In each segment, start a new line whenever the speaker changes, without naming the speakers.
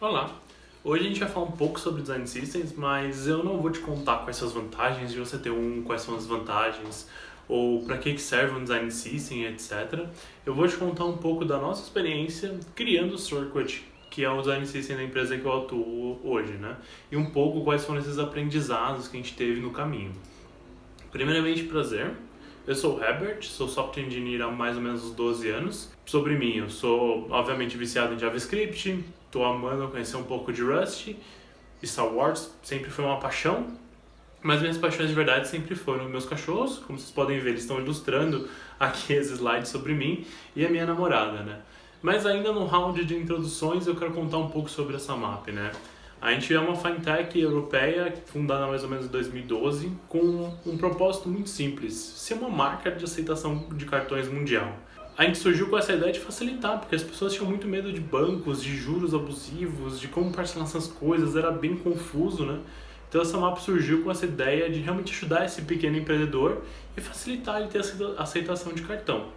Olá! Hoje a gente vai falar um pouco sobre Design Systems, mas eu não vou te contar quais são as vantagens de você ter um, quais são as vantagens, ou para que serve um Design System, etc. Eu vou te contar um pouco da nossa experiência criando o Circuit, que é o Design System da empresa que eu atuo hoje, né? E um pouco quais foram esses aprendizados que a gente teve no caminho. Primeiramente, prazer. Eu sou o Herbert, sou software engineer há mais ou menos uns 12 anos. Sobre mim, eu sou obviamente viciado em JavaScript, estou amando conhecer um pouco de Rust, Star Wars sempre foi uma paixão, mas minhas paixões de verdade sempre foram meus cachorros, como vocês podem ver, eles estão ilustrando aqui esse slide sobre mim, e a minha namorada, né? Mas ainda no round de introduções eu quero contar um pouco sobre essa MAP, né? A gente é uma fintech europeia fundada mais ou menos em 2012 com um propósito muito simples, ser uma marca de aceitação de cartões mundial. A gente surgiu com essa ideia de facilitar, porque as pessoas tinham muito medo de bancos, de juros abusivos, de como parcelar essas coisas, era bem confuso, né? Então essa MAP surgiu com essa ideia de realmente ajudar esse pequeno empreendedor e facilitar ele ter aceitação de cartão.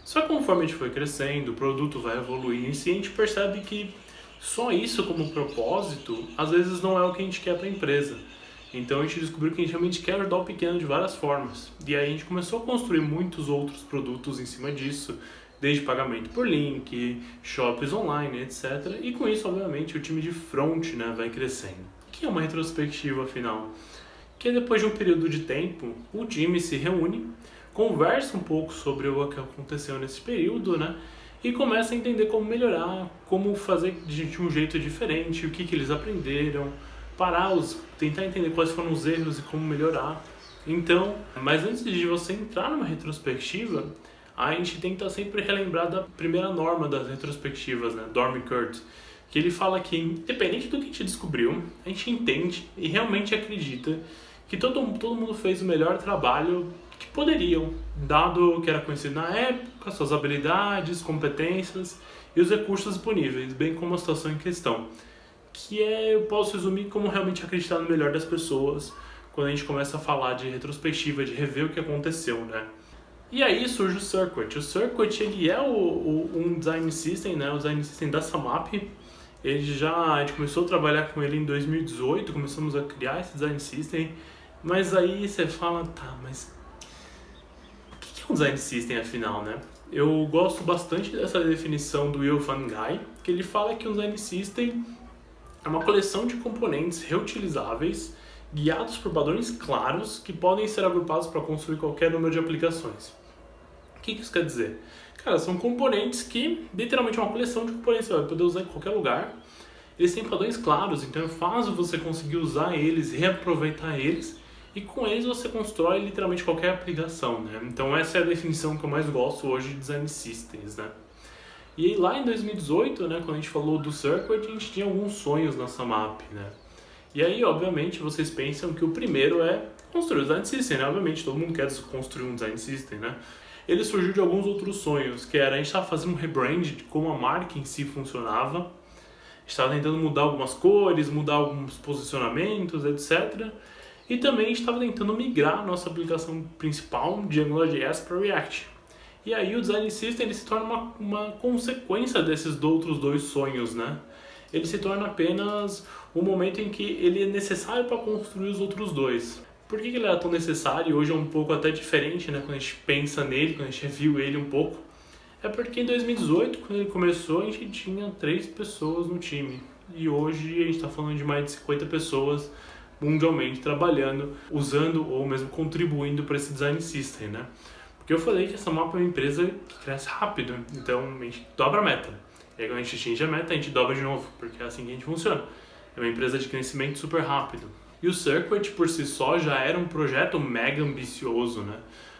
Só que conforme a gente foi crescendo, o produto vai evoluindo e a gente percebe que só isso como propósito, às vezes não é o que a gente quer para a empresa. Então a gente descobriu que a gente realmente quer ajudar o pequeno de várias formas. E aí a gente começou a construir muitos outros produtos em cima disso, desde pagamento por link, shops online, etc. E com isso, obviamente, o time de front, né, vai crescendo. O que é uma retrospectiva, afinal? Que depois de um período de tempo, o time se reúne, conversa um pouco sobre o que aconteceu nesse período, né? E começa a entender como melhorar, como fazer de um jeito diferente, o que eles aprenderam, tentar entender quais foram os erros e como melhorar. Então, mas antes de você entrar numa retrospectiva, a gente tenta sempre relembrar da primeira norma das retrospectivas, né, do Dormy Kurt, que ele fala que, independente do que a gente descobriu, a gente entende e realmente acredita que todo mundo fez o melhor trabalho que poderiam, dado o que era conhecido na época, suas habilidades, competências e os recursos disponíveis, bem como a situação em questão. Eu posso resumir como realmente acreditar no melhor das pessoas quando a gente começa a falar de retrospectiva, de rever o que aconteceu, né? E aí surge o Circuit. O Circuit, ele é um design system, né? O design system da SAMAP. A gente começou a trabalhar com ele em 2018, começamos a criar esse design system, mas aí você fala, tá, mas o que é um design system afinal, né? Eu gosto bastante dessa definição do Will Van Gaal, que ele fala que um design system é uma coleção de componentes reutilizáveis, guiados por padrões claros, que podem ser agrupados para construir qualquer número de aplicações. O que isso quer dizer? Cara, são componentes que, literalmente, é uma coleção de componentes que você vai poder usar em qualquer lugar. Eles têm padrões claros, então é fácil você conseguir usar eles, reaproveitar eles, e com eles você constrói literalmente qualquer aplicação, né? Então essa é a definição que eu mais gosto hoje de Design Systems, né? E aí, lá em 2018, né, quando a gente falou do Circuit, a gente tinha alguns sonhos nessa MAP, né? E aí, obviamente, vocês pensam que o primeiro é construir o Design System, né? Obviamente, todo mundo quer construir um Design System, né? Ele surgiu de alguns outros sonhos, que era a gente estava fazendo um rebrand de como a marca em si funcionava, a gente estava tentando mudar algumas cores, mudar alguns posicionamentos, etc. E também a gente estava tentando migrar a nossa aplicação principal de AngularJS para React. E aí o Design System ele se torna uma consequência desses outros dois sonhos, né? Ele se torna apenas o momento em que ele é necessário para construir os outros dois. Por que ele era tão necessário e hoje é um pouco até diferente, né? Quando a gente pensa nele, quando a gente reviu ele um pouco. É porque em 2018, quando ele começou, a gente tinha 3 pessoas no time. E hoje a gente está falando de mais de 50 pessoas mundialmente trabalhando, usando ou mesmo contribuindo para esse Design System, né? Porque eu falei que essa MAP é uma empresa que cresce rápido, então a gente dobra a meta. E aí quando a gente atinge a meta, a gente dobra de novo, porque é assim que a gente funciona. É uma empresa de crescimento super rápido. E o Circuit, por si só, já era um projeto mega ambicioso, né?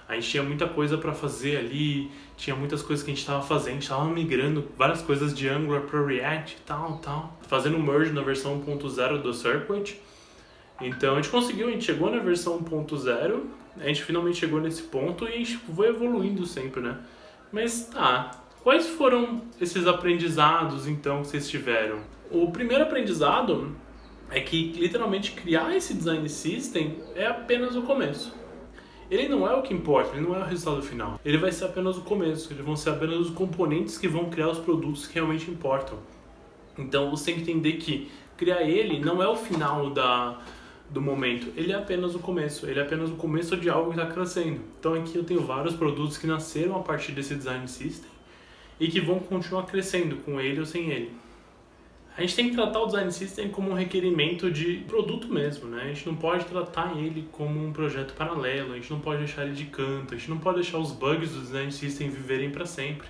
A gente tinha muita coisa para fazer ali, tinha muitas coisas que a gente estava fazendo, a gente estava migrando várias coisas de Angular para React e tal. Fazendo um merge na versão 1.0 do Circuit. Então a gente chegou na versão 1.0, a gente finalmente chegou nesse ponto e a gente foi evoluindo sempre, né? Mas tá, quais foram esses aprendizados então que vocês tiveram? O primeiro aprendizado é que literalmente criar esse design system é apenas o começo. Ele não é o que importa, ele não é o resultado final. Ele vai ser apenas o começo, eles vão ser apenas os componentes que vão criar os produtos que realmente importam. Então você tem que entender que criar ele não é o final do momento, ele é apenas o começo, ele é apenas o começo de algo que está crescendo. Então aqui eu tenho vários produtos que nasceram a partir desse design system e que vão continuar crescendo com ele ou sem ele. A gente tem que tratar o design system como um requerimento de produto mesmo, né? A gente não pode tratar ele como um projeto paralelo, a gente não pode deixar ele de canto, a gente não pode deixar os bugs do design system viverem para sempre.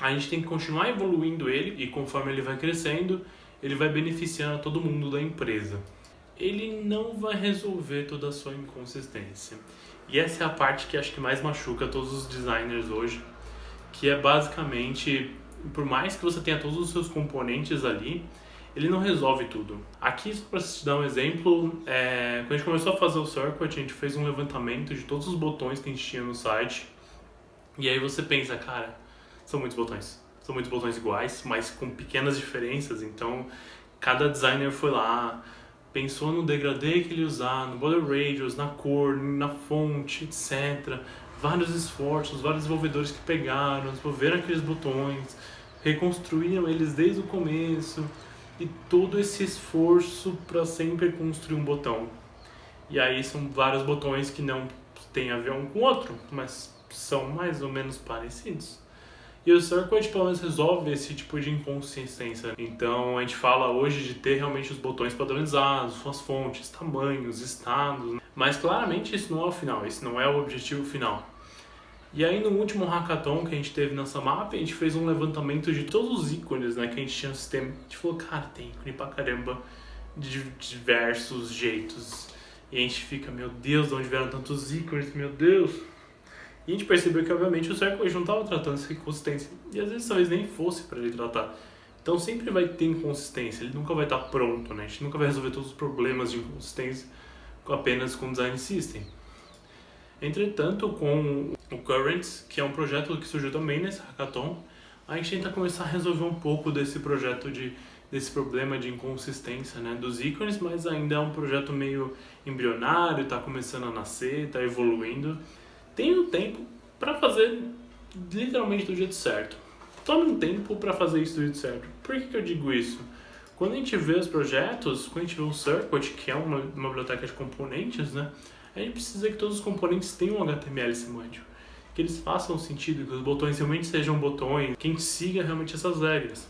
A gente tem que continuar evoluindo ele e conforme ele vai crescendo, ele vai beneficiando todo mundo da empresa. Ele não vai resolver toda a sua inconsistência. E essa é a parte que acho que mais machuca todos os designers hoje, que é basicamente, por mais que você tenha todos os seus componentes ali, ele não resolve tudo. Aqui, só para te dar um exemplo, quando a gente começou a fazer o Circuit, a gente fez um levantamento de todos os botões que a gente tinha no site. E aí você pensa, cara, são muitos botões. São muitos botões iguais, mas com pequenas diferenças. Então, cada designer foi lá, pensou no degradê que ele ia usar, no border radius, na cor, na fonte, etc. Vários esforços, vários desenvolvedores que pegaram, desenvolveram aqueles botões, reconstruíram eles desde o começo. E todo esse esforço para sempre construir um botão. E aí são vários botões que não têm a ver um com o outro, mas são mais ou menos parecidos. E o Circuit pelo menos resolve esse tipo de inconsistência. Então a gente fala hoje de ter realmente os botões padronizados, suas fontes, tamanhos, estados. Mas claramente isso não é o final, esse não é o objetivo final. E aí no último hackathon que a gente teve na Samap, a gente fez um levantamento de todos os ícones, né, que a gente tinha no sistema. A gente falou, cara, tem ícone pra caramba de diversos jeitos. E a gente fica, meu Deus, de onde vieram tantos ícones, meu Deus. E a gente percebeu que obviamente o Circuit não estava tratando essa inconsistência. E às vezes talvez nem fosse para ele tratar. Então sempre vai ter inconsistência, ele nunca vai estar pronto, né? A gente nunca vai resolver todos os problemas de inconsistência apenas com o Design System. Entretanto, com o Currents, que é um projeto que surgiu também nesse hackathon, a gente tenta começar a resolver um pouco desse projeto desse problema de inconsistência, né, dos ícones, mas ainda é um projeto meio embrionário, está começando a nascer, está evoluindo. Tenha um tempo para fazer literalmente do jeito certo. Tome um tempo para fazer isso do jeito certo. Por que eu digo isso? Quando a gente vê os projetos, quando a gente vê o Circuit, que é uma biblioteca de componentes, né, a gente precisa que todos os componentes tenham um HTML semântico, que eles façam sentido, que os botões realmente sejam botões, que a gente siga realmente essas regras.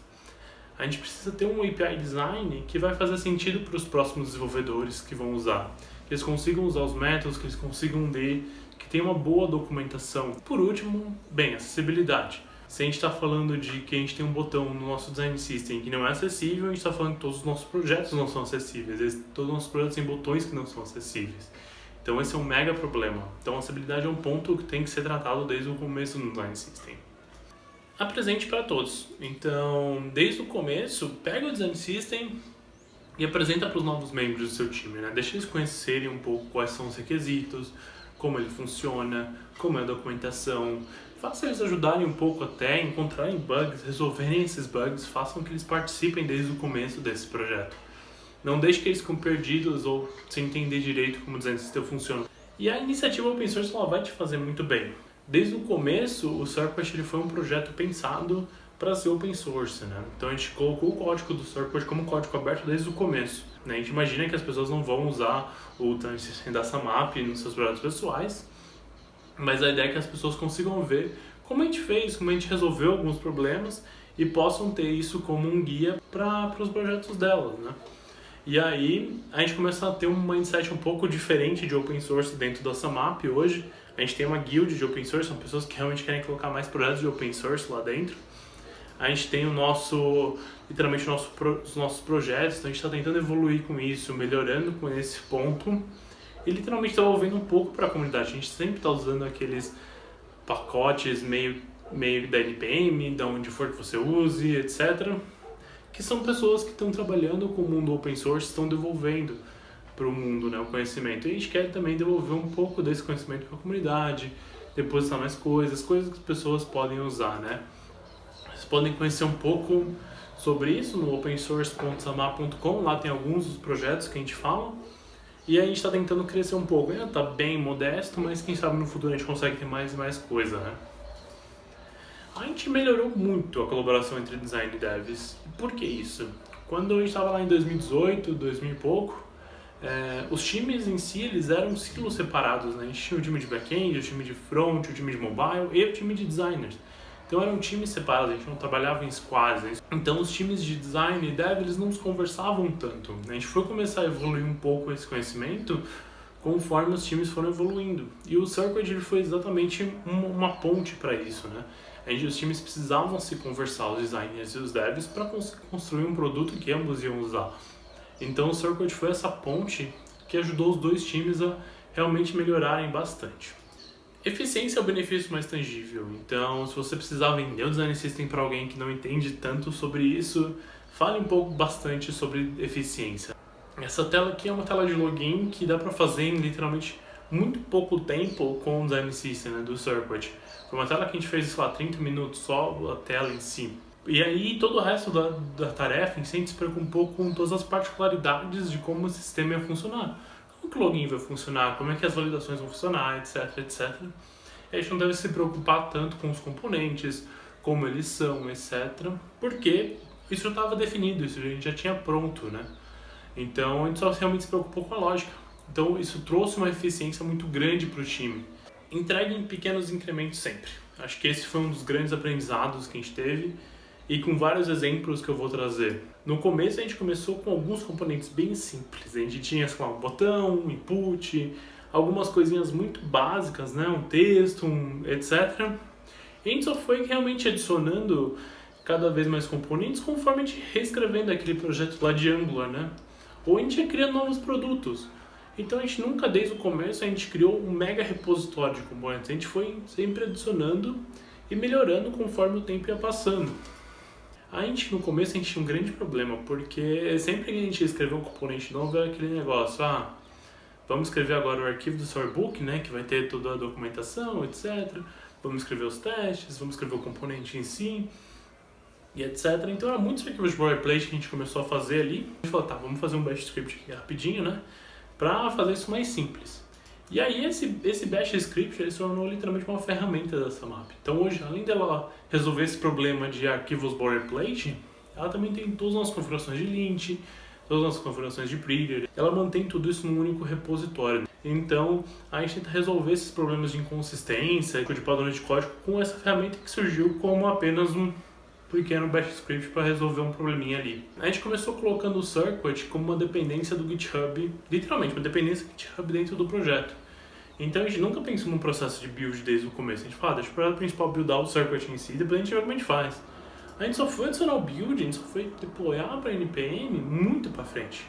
A gente precisa ter um API design que vai fazer sentido para os próximos desenvolvedores que vão usar, que eles consigam usar os métodos, que eles consigam ler, que tenha uma boa documentação. Por último, bem, acessibilidade. Se a gente está falando de que a gente tem um botão no nosso design system que não é acessível, a gente está falando que todos os nossos projetos não são acessíveis, todos os nossos projetos têm botões que não são acessíveis. Então esse é um mega problema. Então a acessibilidade é um ponto que tem que ser tratado desde o começo no design system. Apresente para todos. Então, desde o começo, pega o design system e apresenta para os novos membros do seu time, né? Deixa eles conhecerem um pouco quais são os requisitos, como ele funciona, como é a documentação. Faça eles ajudarem um pouco até, encontrarem bugs, resolverem esses bugs, façam que eles participem desde o começo desse projeto. Não deixe que eles ficam perdidos ou sem entender direito como o design system funciona. E a iniciativa open source ela vai te fazer muito bem. Desde o começo, o Circuit ele foi um projeto pensado para ser open source, né? Então a gente colocou o código do Circuit como código aberto desde o começo, né? A gente imagina que as pessoas não vão usar o design system da Samap nos seus projetos pessoais, mas a ideia é que as pessoas consigam ver como a gente fez, como a gente resolveu alguns problemas e possam ter isso como um guia para os projetos delas, né? E aí a gente começa a ter um mindset um pouco diferente de open source dentro da Samap hoje. A gente tem uma guild de open source, são pessoas que realmente querem colocar mais projetos de open source lá dentro. A gente tem literalmente os nossos projetos, então a gente está tentando evoluir com isso, melhorando com esse ponto e literalmente devolvendo um pouco para a comunidade. A gente sempre está usando aqueles pacotes meio da NPM, de onde for que você use, etc. Que são pessoas que estão trabalhando com o mundo open source, estão devolvendo para o mundo, né, o conhecimento. E a gente quer também devolver um pouco desse conhecimento para a comunidade, depositar mais coisas que as pessoas podem usar, né. Vocês podem conhecer um pouco sobre isso no opensource.samap.com, lá tem alguns dos projetos que a gente fala. E a gente está tentando crescer um pouco. Ainda está bem modesto, mas quem sabe no futuro a gente consegue ter mais e mais coisa, né. A gente melhorou muito a colaboração entre design e devs. Por que isso? Quando a gente estava lá em 2018, 2000 e pouco, os times em si, eles eram silos separados, né? A gente tinha o time de back-end, o time de front, o time de mobile e o time de designers. Então eram times separados, a gente não trabalhava em squads, né? Então os times de design e dev, eles não se conversavam tanto, né? A gente foi começar a evoluir um pouco esse conhecimento conforme os times foram evoluindo. E o Circuit ele foi exatamente uma ponte para isso, né? Os times precisavam se conversar, os designers e os devs, para construir um produto que ambos iam usar. Então o Circuit foi essa ponte que ajudou os dois times a realmente melhorarem bastante. Eficiência é o benefício mais tangível, então se você precisar vender o Design System para alguém que não entende tanto sobre isso, fale um pouco bastante sobre eficiência. Essa tela aqui é uma tela de login que dá para fazer em literalmente muito pouco tempo com o Design System, né, do Circuit. Foi uma tela que a gente fez, sei lá, 30 minutos só a tela em si. E aí todo o resto da tarefa em si a gente se preocupou com todas as particularidades de como o sistema ia funcionar. Como que o login vai funcionar, como é que as validações vão funcionar, etc, etc. E a gente não deve se preocupar tanto com os componentes, como eles são, etc. Porque isso já estava definido, isso a gente já tinha pronto, né? Então a gente só realmente se preocupou com a lógica. Então isso trouxe uma eficiência muito grande para o time. Entregue em pequenos incrementos sempre. Acho que esse foi um dos grandes aprendizados que a gente teve e com vários exemplos que eu vou trazer. No começo a gente começou com alguns componentes bem simples. A gente tinha, sei lá, um botão, um input, algumas coisinhas muito básicas, né? Um texto, etc. E a gente só foi realmente adicionando cada vez mais componentes conforme a gente reescrevendo aquele projeto lá de Angular, né? Ou a gente ia criando novos produtos. Então a gente nunca, desde o começo, a gente criou um mega repositório de componentes. A gente foi sempre adicionando e melhorando conforme o tempo ia passando. A gente, no começo, a gente tinha um grande problema, porque sempre que a gente escreveu um componente novo, era aquele negócio, vamos escrever agora o arquivo do storybook, né, que vai ter toda a documentação, etc. Vamos escrever os testes, vamos escrever o componente em si, e etc. Então era muitos arquivos de boilerplate que a gente começou a fazer ali. A gente falou, vamos fazer um bash script aqui rapidinho, né, para fazer isso mais simples. E aí esse bash script ele se tornou literalmente uma ferramenta da SAMAP. Então hoje, além dela resolver esse problema de arquivos boilerplate, ela também tem todas as nossas configurações de lint, todas as nossas configurações de preader. Ela mantém tudo isso num único repositório. Então a gente tenta resolver esses problemas de inconsistência, de padrões de código, com essa ferramenta que surgiu como apenas um pequeno bash script para resolver um probleminha ali. A gente começou colocando o Circuit como uma dependência do GitHub, literalmente uma dependência do GitHub dentro do projeto. Então a gente nunca pensou num processo de build desde o começo. A gente fala, deixa o projeto principal buildar o Circuit em si, depois a gente vê como a gente faz. A gente só foi adicionar o build, a gente só foi deployar para NPM muito para frente.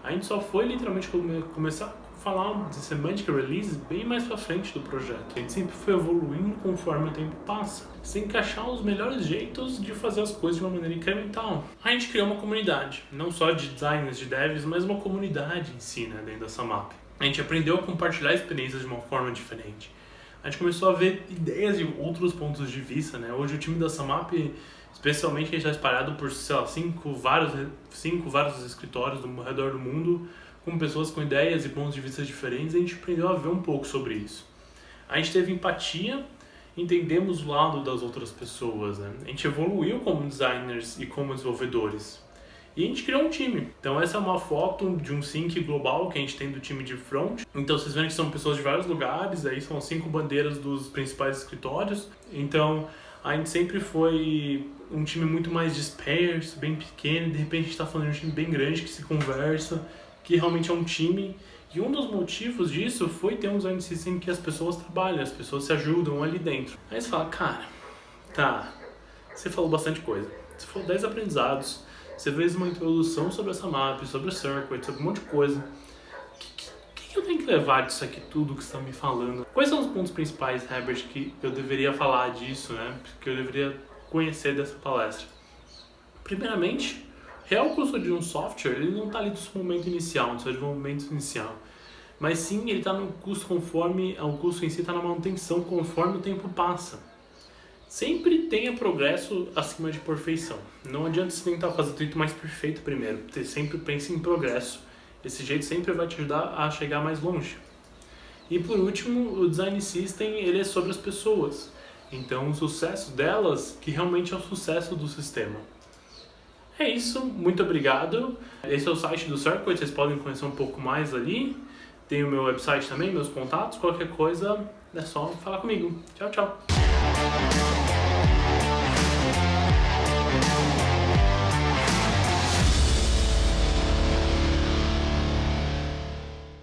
A gente só foi literalmente começar a falar de semantic release bem mais para frente do projeto. A gente sempre foi evoluindo conforme o tempo passa, sem encaixar os melhores jeitos de fazer as coisas de uma maneira incremental. A gente criou uma comunidade, não só de designers, de devs, mas uma comunidade em si, né, dentro da SAMAP. A gente aprendeu a compartilhar experiências de uma forma diferente. A gente começou a ver ideias de outros pontos de vista, né? Hoje o time da SAMAP, especialmente, a gente está espalhado por, sei lá, cinco vários escritórios ao redor do mundo, com pessoas com ideias e pontos de vista diferentes, e a gente aprendeu a ver um pouco sobre isso. A gente teve empatia, entendemos o lado das outras pessoas, né? A gente evoluiu como designers e como desenvolvedores. E a gente criou um time. Então essa é uma foto de um sync global que a gente tem do time de front. Então vocês veem que são pessoas de vários lugares, aí são 5 bandeiras dos principais escritórios. Então a gente sempre foi um time muito mais disperso, bem pequeno, e de repente a gente está falando de um time bem grande que se conversa, que realmente é um time. E um dos motivos disso foi ter um design system que as pessoas trabalham, as pessoas se ajudam ali dentro. Aí você fala, cara, você falou bastante coisa. Você falou 10 aprendizados, você fez uma introdução sobre essa map, sobre o circuit, sobre um monte de coisa. O que eu tenho que levar disso aqui tudo que você está me falando? Quais são os pontos principais, Herbert, que eu deveria falar disso, né? Que eu deveria conhecer dessa palestra? Primeiramente, real custo de um software, ele não está ali no seu momento inicial, no seu desenvolvimento inicial. Mas sim, ele está no custo conforme, o custo em si está na manutenção conforme o tempo passa. Sempre tenha progresso acima de perfeição. Não adianta você tentar fazer tudo mais perfeito primeiro. Você sempre pense em progresso. Esse jeito sempre vai te ajudar a chegar mais longe. E por último, o Design System ele é sobre as pessoas. Então o sucesso delas que realmente é o sucesso do sistema. É isso, muito obrigado. Esse é o site do Circle, vocês podem conhecer um pouco mais ali. Tem o meu website também, meus contatos, qualquer coisa é só falar comigo. Tchau, tchau!